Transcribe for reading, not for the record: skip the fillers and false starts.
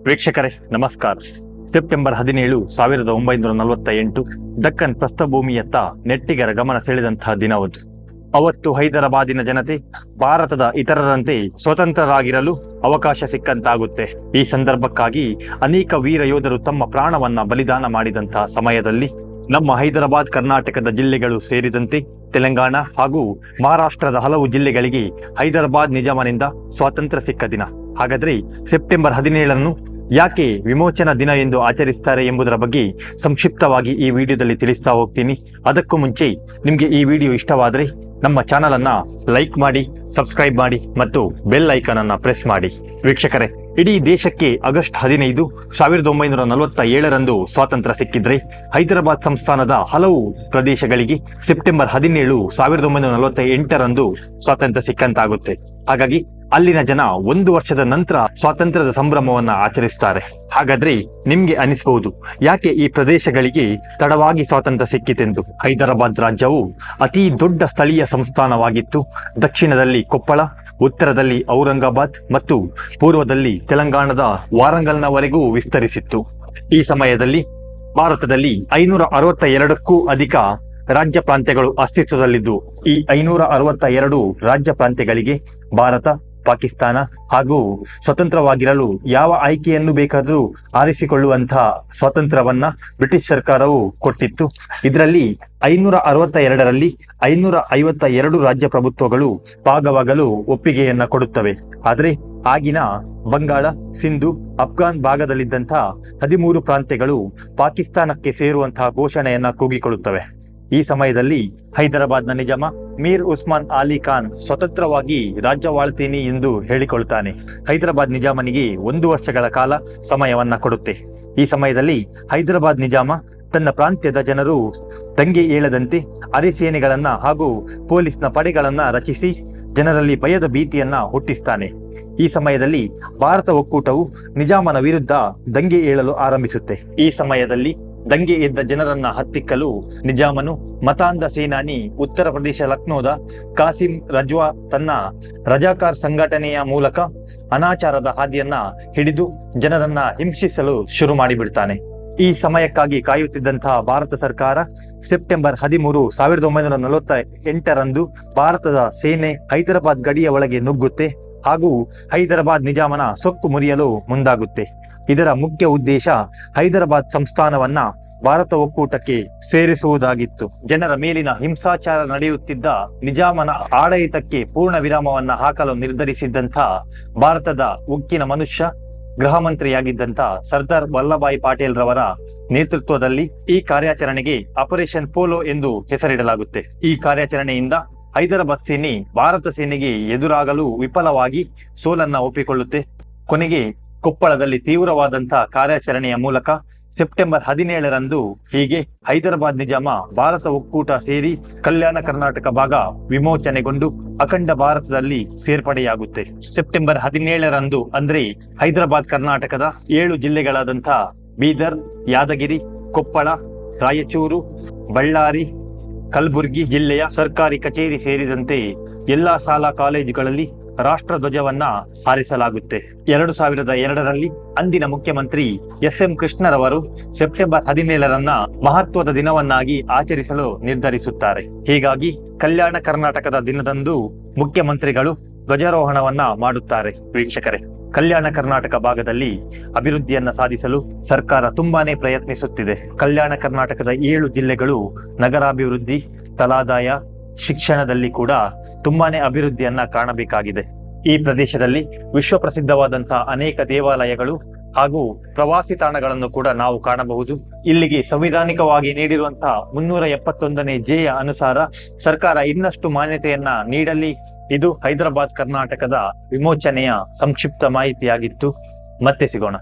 ವೀಕ್ಷಕರೇ ನಮಸ್ಕಾರ. ಸೆಪ್ಟೆಂಬರ್ 17, 1948 ದಕ್ಕನ್ ಪ್ರಸ್ಥಭೂಮಿಯತ್ತ ನೆಟ್ಟಿಗರ ಗಮನ ಸೆಳೆದಂತಹ ದಿನವದು. ಅವತ್ತು ಹೈದರಾಬಾದಿನ ಜನತೆ ಭಾರತದ ಇತರರಂತೆ ಸ್ವತಂತ್ರರಾಗಿರಲು ಅವಕಾಶ ಸಿಕ್ಕಂತಾಗುತ್ತೆ. ಈ ಸಂದರ್ಭಕ್ಕಾಗಿ ಅನೇಕ ವೀರ ಯೋಧರು ತಮ್ಮ ಪ್ರಾಣವನ್ನ ಬಲಿದಾನ ಮಾಡಿದಂತಹ ಸಮಯದಲ್ಲಿ ನಮ್ಮ ಹೈದರಾಬಾದ್ ಕರ್ನಾಟಕದ ಜಿಲ್ಲೆಗಳು ಸೇರಿದಂತೆ ತೆಲಂಗಾಣ ಹಾಗೂ ಮಹಾರಾಷ್ಟ್ರದ ಹಲವು ಜಿಲ್ಲೆಗಳಿಗೆ ಹೈದರಾಬಾದ್ ನಿಜಾಮನಿಂದ ಸ್ವಾತಂತ್ರ್ಯ ಸಿಕ್ಕ ದಿನ. ಹಾಗಾದ್ರೆ ಸೆಪ್ಟೆಂಬರ್ 17 ಯಾಕೆ ವಿಮೋಚನಾ ದಿನ ಎಂದು ಆಚರಿಸ್ತಾರೆ ಎಂಬುದರ ಬಗ್ಗೆ ಸಂಕ್ಷಿಪ್ತವಾಗಿ ಈ ವಿಡಿಯೋದಲ್ಲಿ ತಿಳಿಸ್ತಾ ಹೋಗ್ತೀನಿ. ಅದಕ್ಕೂ ಮುಂಚೆ ನಿಮಗೆ ಈ ವಿಡಿಯೋ ಇಷ್ಟವಾದರೆ ನಮ್ಮ ಚಾನಲ್ ಅನ್ನ ಲೈಕ್ ಮಾಡಿ, ಸಬ್ಸ್ಕ್ರೈಬ್ ಮಾಡಿ ಮತ್ತು ಬೆಲ್ ಐಕಾನ್ ಅನ್ನ ಪ್ರೆಸ್ ಮಾಡಿ. ವೀಕ್ಷಕರೇ, ಇಡೀ ದೇಶಕ್ಕೆ ಆಗಸ್ಟ್ 15, 1947 ಸ್ವಾತಂತ್ರ್ಯ ಸಿಕ್ಕಿದ್ರೆ ಹೈದರಾಬಾದ್ ಸಂಸ್ಥಾನದ ಹಲವು ಪ್ರದೇಶಗಳಿಗೆ ಸೆಪ್ಟೆಂಬರ್ 17, 1948 ಸ್ವಾತಂತ್ರ್ಯ ಸಿಕ್ಕಂತಾಗುತ್ತೆ. ಹಾಗಾಗಿ ಅಲ್ಲಿನ ಜನ 1 ವರ್ಷದ ನಂತರ ಸ್ವಾತಂತ್ರ್ಯದ ಸಂಭ್ರಮವನ್ನ ಆಚರಿಸ್ತಾರೆ. ಹಾಗಾದ್ರೆ ನಿಮ್ಗೆ ಅನಿಸಬಹುದು, ಯಾಕೆ ಈ ಪ್ರದೇಶಗಳಿಗೆ ತಡವಾಗಿ ಸ್ವಾತಂತ್ರ್ಯ ಸಿಕ್ಕಿತೆಂದು. ಹೈದರಾಬಾದ್ ರಾಜ್ಯವು ಅತಿ ದೊಡ್ಡ ಸ್ಥಳೀಯ ಸಂಸ್ಥಾನವಾಗಿತ್ತು. ದಕ್ಷಿಣದಲ್ಲಿ ಕೊಪ್ಪಳ, ಉತ್ತರದಲ್ಲಿ ಔರಂಗಾಬಾದ್ ಮತ್ತು ಪೂರ್ವದಲ್ಲಿ ತೆಲಂಗಾಣದ ವಾರಂಗಲ್ನವರೆಗೂ ವಿಸ್ತರಿಸಿತ್ತು. ಈ ಸಮಯದಲ್ಲಿ ಭಾರತದಲ್ಲಿ 562ಕ್ಕೂ ಅಧಿಕ ರಾಜ್ಯ ಪ್ರಾಂತ್ಯಗಳು ಅಸ್ತಿತ್ವದಲ್ಲಿದ್ದು, ಈ 562 ರಾಜ್ಯ ಪ್ರಾಂತ್ಯಗಳಿಗೆ ಭಾರತ, ಪಾಕಿಸ್ತಾನ ಹಾಗೂ ಸ್ವತಂತ್ರವಾಗಿರಲು ಯಾವ ಆಯ್ಕೆಯನ್ನು ಬೇಕಾದರೂ ಆರಿಸಿಕೊಳ್ಳುವಂತಹ ಸ್ವಾತಂತ್ರ್ಯವನ್ನ ಬ್ರಿಟಿಷ್ ಸರ್ಕಾರವು ಕೊಟ್ಟಿತ್ತು. ಇದರಲ್ಲಿ 562ರಲ್ಲಿ 552 ರಾಜ್ಯ ಪ್ರಭುತ್ವಗಳು ಭಾಗವಾಗಲು ಒಪ್ಪಿಗೆಯನ್ನ ಕೊಡುತ್ತವೆ. ಆದರೆ ಆಗಿನ ಬಂಗಾಳ, ಸಿಂಧು, ಅಫ್ಘಾನ್ ಭಾಗದಲ್ಲಿದ್ದಂತಹ 13 ಪ್ರಾಂತ್ಯಗಳು ಪಾಕಿಸ್ತಾನಕ್ಕೆ ಸೇರುವಂತಹ ಘೋಷಣೆಯನ್ನ ಕೂಗಿಕೊಳ್ಳುತ್ತವೆ. ಈ ಸಮಯದಲ್ಲಿ ಹೈದರಾಬಾದ್ನ ನಿಜಾಮ ಮೀರ್ ಉಸ್ಮಾನ್ ಅಲಿ ಖಾನ್ ಸ್ವತಂತ್ರವಾಗಿ ರಾಜ್ಯವಾಳ್ತೀನಿ ಎಂದು ಹೇಳಿಕೊಳ್ತಾನೆ. ಹೈದರಾಬಾದ್ ನಿಜಾಮನಿಗೆ 1 ವರ್ಷಗಳ ಕಾಲ ಸಮಯವನ್ನ ಕೊಡುತ್ತೆ. ಈ ಸಮಯದಲ್ಲಿ ಹೈದರಾಬಾದ್ ನಿಜಾಮ ತನ್ನ ಪ್ರಾಂತ್ಯದ ಜನರು ದಂಗೆ ಏಳದಂತೆ ಅರೆಸೇನೆಗಳನ್ನ ಹಾಗೂ ಪೊಲೀಸ್ನ ಪಡೆಗಳನ್ನ ರಚಿಸಿ ಜನರಲ್ಲಿ ಭಯದ ಭೀತಿಯನ್ನ ಹುಟ್ಟಿಸ್ತಾನೆ. ಈ ಸಮಯದಲ್ಲಿ ಭಾರತ ಒಕ್ಕೂಟವು ನಿಜಾಮನ ವಿರುದ್ಧ ದಂಗೆ ಏಳಲು ಆರಂಭಿಸುತ್ತೆ. ಈ ಸಮಯದಲ್ಲಿ ದಂಗೆ ಎದ್ದ ಜನರನ್ನ ಹತ್ತಿಕ್ಕಲು ನಿಜಾಮನು ಮತಾಂಧ ಸೇನಾನಿ ಉತ್ತರ ಪ್ರದೇಶ ಲಕ್ನೋದ ಕಾಸಿಂ ರಜ್ವಾ ತನ್ನ ರಜಾಕಾರ್ ಸಂಘಟನೆಯ ಮೂಲಕ ಅನಾಚಾರದ ಹಾದಿಯನ್ನ ಹಿಡಿದು ಜನರನ್ನ ಹಿಂಸಿಸಲು ಶುರು ಮಾಡಿಬಿಡ್ತಾನೆ. ಈ ಸಮಯಕ್ಕಾಗಿ ಕಾಯುತ್ತಿದ್ದಂತಹ ಭಾರತ ಸರ್ಕಾರ ಸೆಪ್ಟೆಂಬರ್ 13, 1948 ಭಾರತದ ಸೇನೆ ಹೈದರಾಬಾದ್ ಗಡಿಯ ಒಳಗೆ ನುಗ್ಗುತ್ತೆ ಹಾಗೂ ಹೈದರಾಬಾದ್ ನಿಜಾಮನ ಸೊಕ್ಕು ಮುರಿಯಲು ಮುಂದಾಗುತ್ತೆ. ಇದರ ಮುಖ್ಯ ಉದ್ದೇಶ ಹೈದರಾಬಾದ್ ಸಂಸ್ಥಾನವನ್ನ ಭಾರತ ಒಕ್ಕೂಟಕ್ಕೆ ಸೇರಿಸುವುದಾಗಿತ್ತು. ಜನರ ಮೇಲಿನ ಹಿಂಸಾಚಾರ ನಡೆಯುತ್ತಿದ್ದ ನಿಜಾಮನ ಆಡಳಿತಕ್ಕೆ ಪೂರ್ಣ ವಿರಾಮವನ್ನ ಹಾಕಲು ನಿರ್ಧರಿಸಿದ್ದಂಥ ಭಾರತದ ಉಕ್ಕಿನ ಮನುಷ್ಯ, ಗೃಹ ಮಂತ್ರಿಯಾಗಿದ್ದಂಥ ಸರ್ದಾರ್ ವಲ್ಲಭಾಯ್ ಪಟೇಲ್ ರವರ ನೇತೃತ್ವದಲ್ಲಿ ಈ ಕಾರ್ಯಾಚರಣೆಗೆ ಆಪರೇಷನ್ ಪೋಲೋ ಎಂದು ಹೆಸರಿಡಲಾಗುತ್ತೆ. ಈ ಕಾರ್ಯಾಚರಣೆಯಿಂದ ಹೈದರಾಬಾದ್ ಸೇನೆ ಭಾರತ ಸೇನೆಗೆ ಎದುರಾಗಲು ವಿಫಲವಾಗಿ ಸೋಲನ್ನ ಒಪ್ಪಿಕೊಳ್ಳುತ್ತೆ. ಕೊನೆಗೆ ಕೊಪ್ಪಳದಲ್ಲಿ ತೀವ್ರವಾದಂತಹ ಕಾರ್ಯಾಚರಣೆಯ ಮೂಲಕ ಸೆಪ್ಟೆಂಬರ್ 17 ಹೀಗೆ ಹೈದರಾಬಾದ್ ನಿಜಾಮ ಭಾರತ ಒಕ್ಕೂಟ ಸೇರಿ ಕಲ್ಯಾಣ ಕರ್ನಾಟಕ ಭಾಗ ವಿಮೋಚನೆಗೊಂಡು ಅಖಂಡ ಭಾರತದಲ್ಲಿ ಸೇರ್ಪಡೆಯಾಗುತ್ತೆ. ಸೆಪ್ಟೆಂಬರ್ 17 ಅಂದ್ರೆ ಹೈದರಾಬಾದ್ ಕರ್ನಾಟಕದ 7 ಜಿಲ್ಲೆಗಳಾದಂಥ ಬೀದರ್, ಯಾದಗಿರಿ, ಕೊಪ್ಪಳ, ರಾಯಚೂರು, ಬಳ್ಳಾರಿ, ಕಲಬುರ್ಗಿ ಜಿಲ್ಲೆಯ ಸರ್ಕಾರಿ ಕಚೇರಿ ಸೇರಿದಂತೆ ಎಲ್ಲಾ ಶಾಲಾ ಕಾಲೇಜುಗಳಲ್ಲಿ ರಾಷ್ಟ್ರ ಧ್ವಜವನ್ನ ಹಾರಿಸಲಾಗುತ್ತೆ. 2002ರಲ್ಲಿ ಅಂದಿನ ಮುಖ್ಯಮಂತ್ರಿ ಎಸ್.ಎಂ. ಕೃಷ್ಣರವರು ಸೆಪ್ಟೆಂಬರ್ 17 ಮಹತ್ವದ ದಿನವನ್ನಾಗಿ ಆಚರಿಸಲು ನಿರ್ಧರಿಸುತ್ತಾರೆ. ಹೀಗಾಗಿ ಕಲ್ಯಾಣ ಕರ್ನಾಟಕದ ದಿನದಂದು ಮುಖ್ಯಮಂತ್ರಿಗಳು ಧ್ವಜಾರೋಹಣವನ್ನ ಮಾಡುತ್ತಾರೆ. ವೀಕ್ಷಕರೇ, ಕಲ್ಯಾಣ ಕರ್ನಾಟಕ ಭಾಗದಲ್ಲಿ ಅಭಿವೃದ್ಧಿಯನ್ನ ಸಾಧಿಸಲು ಸರ್ಕಾರ ತುಂಬಾನೇ ಪ್ರಯತ್ನಿಸುತ್ತಿದೆ. ಕಲ್ಯಾಣ ಕರ್ನಾಟಕದ 7 ಜಿಲ್ಲೆಗಳು ನಗರಾಭಿವೃದ್ಧಿ, ತಲಾದಾಯ, ಶಿಕ್ಷಣದಲ್ಲಿ ಕೂಡ ತುಂಬಾನೇ ಅಭಿವೃದ್ಧಿಯನ್ನ ಕಾಣಬೇಕಾಗಿದೆ. ಈ ಪ್ರದೇಶದಲ್ಲಿ ವಿಶ್ವ ಪ್ರಸಿದ್ಧವಾದಂತಹ ಅನೇಕ ದೇವಾಲಯಗಳು ಹಾಗೂ ಪ್ರವಾಸಿ ತಾಣಗಳನ್ನು ಕೂಡ ನಾವು ಕಾಣಬಹುದು. ಇಲ್ಲಿಗೆ ಸಂವಿಧಾನಿಕವಾಗಿ ನೀಡಿರುವಂತಹ 371ನೇ ಜೆಯ ಅನುಸಾರ ಸರ್ಕಾರ ಇನ್ನಷ್ಟು ಮಾನ್ಯತೆಯನ್ನ ನೀಡಲಿ. ಇದು ಹೈದರಾಬಾದ್ ಕರ್ನಾಟಕದ ವಿಮೋಚನೆಯ ಸಂಕ್ಷಿಪ್ತ ಮಾಹಿತಿಯಾಗಿತ್ತು. ಮತ್ತೆ ಸಿಗೋಣ.